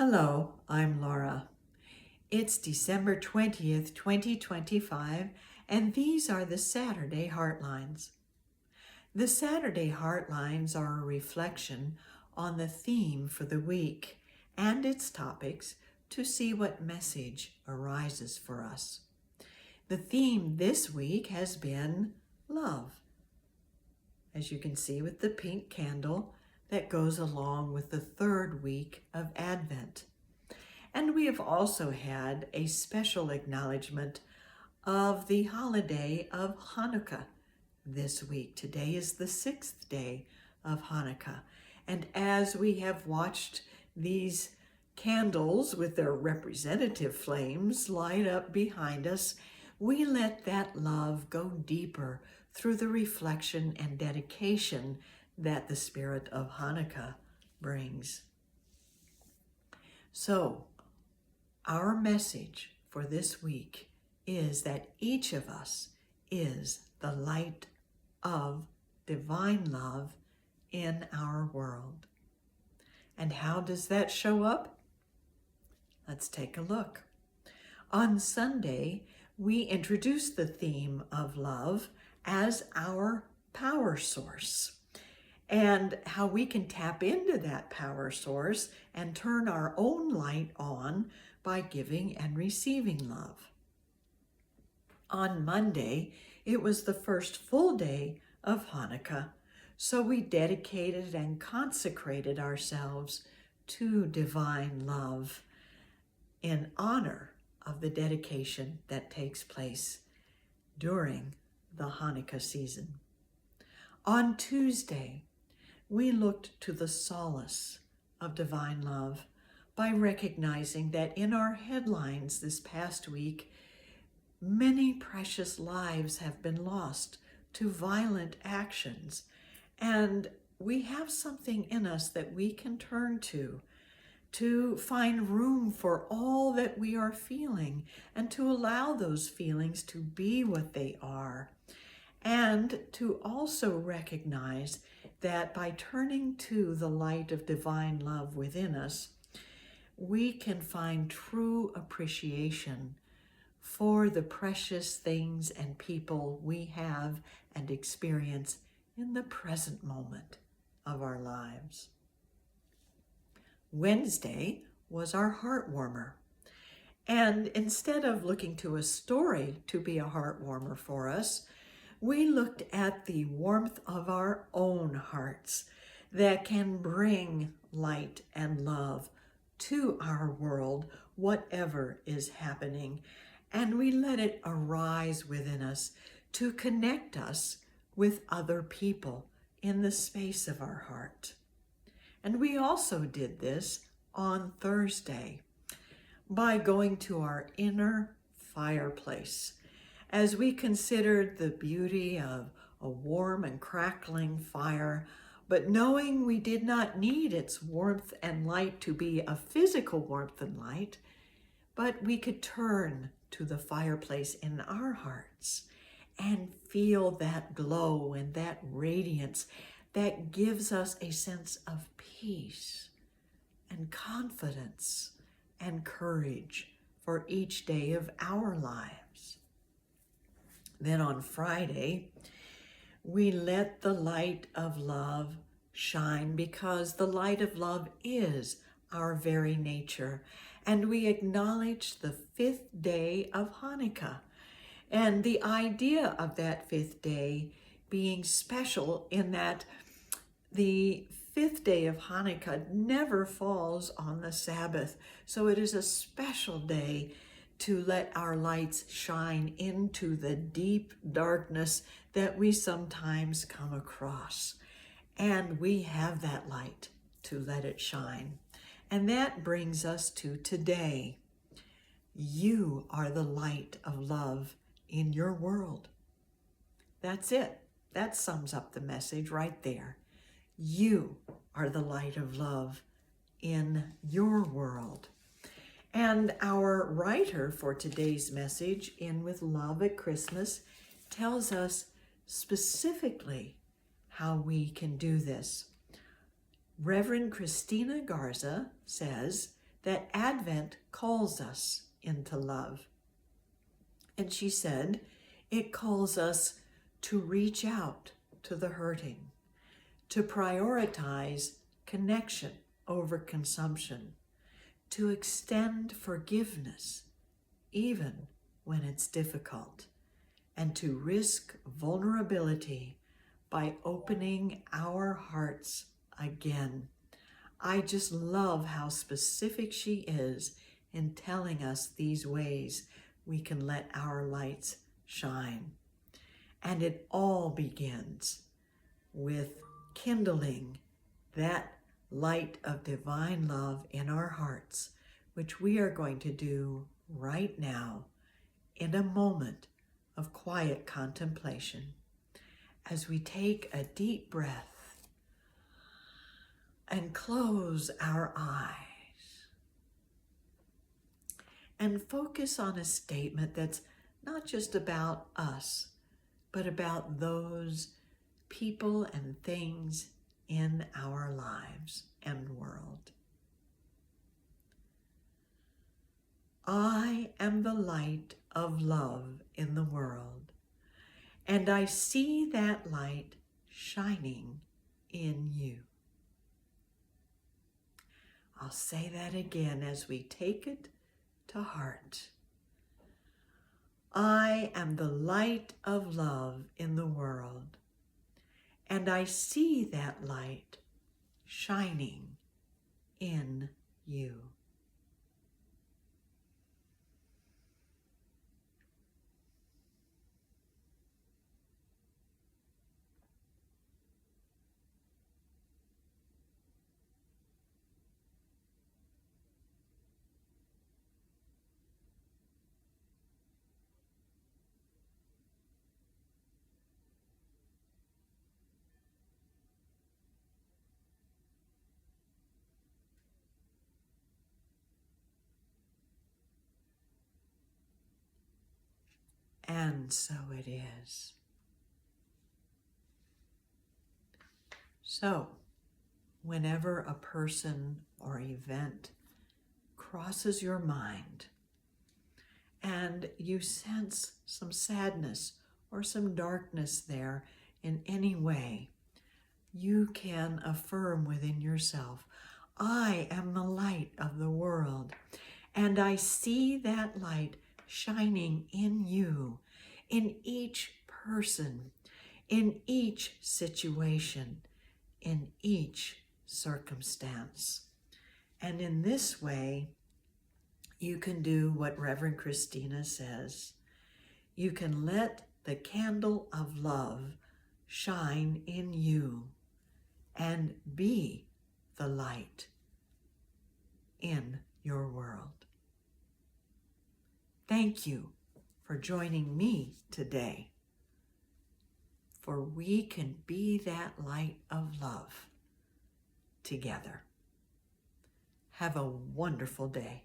Hello, I'm Laura. It's December 20th, 2025, and these are the Saturday Heartlines. The Saturday Heartlines are a reflection on the theme for the week and its topics to see what message arises for us. The theme this week has been love, as you can see with the pink candle that goes along with the third week of Advent. And we have also had a special acknowledgement of the holiday of Hanukkah this week. Today is the 6th day of Hanukkah. And as we have watched these candles with their representative flames light up behind us, we let that love go deeper through the reflection and dedication that the spirit of Hanukkah brings. So, our message for this week is that each of us is the light of divine love in our world. And how does that show up? Let's take a look. On Sunday, we introduced the theme of love as our power source, and how we can tap into that power source and turn our own light on by giving and receiving love. On Monday, it was the first full day of Hanukkah, so we dedicated and consecrated ourselves to divine love in honor of the dedication that takes place during the Hanukkah season. On Tuesday, we looked to the solace of divine love by recognizing that in our headlines this past week, many precious lives have been lost to violent actions, and we have something in us that we can turn to find room for all that we are feeling and to allow those feelings to be what they are, and to also recognize that by turning to the light of divine love within us, we can find true appreciation for the precious things and people we have and experience in the present moment of our lives. Wednesday was our heart warmer. And instead of looking to a story to be a heart warmer for us, we looked at the warmth of our own hearts that can bring light and love to our world, whatever is happening. And we let it arise within us to connect us with other people in the space of our heart. And we also did this on Thursday by going to our inner fireplace as we considered the beauty of a warm and crackling fire, but knowing we did not need its warmth and light to be a physical warmth and light, but we could turn to the fireplace in our hearts and feel that glow and that radiance that gives us a sense of peace and confidence and courage for each day of our lives. Then on Friday, we let the light of love shine because the light of love is our very nature. And we acknowledge the 5th day of Hanukkah and the idea of that 5th day being special in that the 5th day of Hanukkah never falls on the Sabbath. So it is a special day to let our lights shine into the deep darkness that we sometimes come across. And we have that light to let it shine. And that brings us to today. You are the light of love in your world. That's it. That sums up the message right there. You are the light of love in your world. And our writer for today's message, In With Love at Christmas, tells us specifically how we can do this. Reverend Christina Garza says that Advent calls us into love. And she said, it calls us to reach out to the hurting, to prioritize connection over consumption, to extend forgiveness even when it's difficult, and to risk vulnerability by opening our hearts again. I just love how specific she is in telling us these ways we can let our lights shine. And it all begins with kindling that light of divine love in our hearts, which we are going to do right now in a moment of quiet contemplation as we take a deep breath and close our eyes and focus on a statement that's not just about us, but about those people and things in our lives and world. I am the light of love in the world, and I see that light shining in you. I'll say that again as we take it to heart. I am the light of love in the world, and I see that light shining in you. And so it is. So, whenever a person or event crosses your mind and you sense some sadness or some darkness there in any way, you can affirm within yourself, I am the light of the world, and I see that light shining in you, in each person, in each situation, in each circumstance. And in this way, you can do what Reverend Christina says. You can let the candle of love shine in you and be the light in your world. Thank you for joining me today, for we can be that light of love together. Have a wonderful day.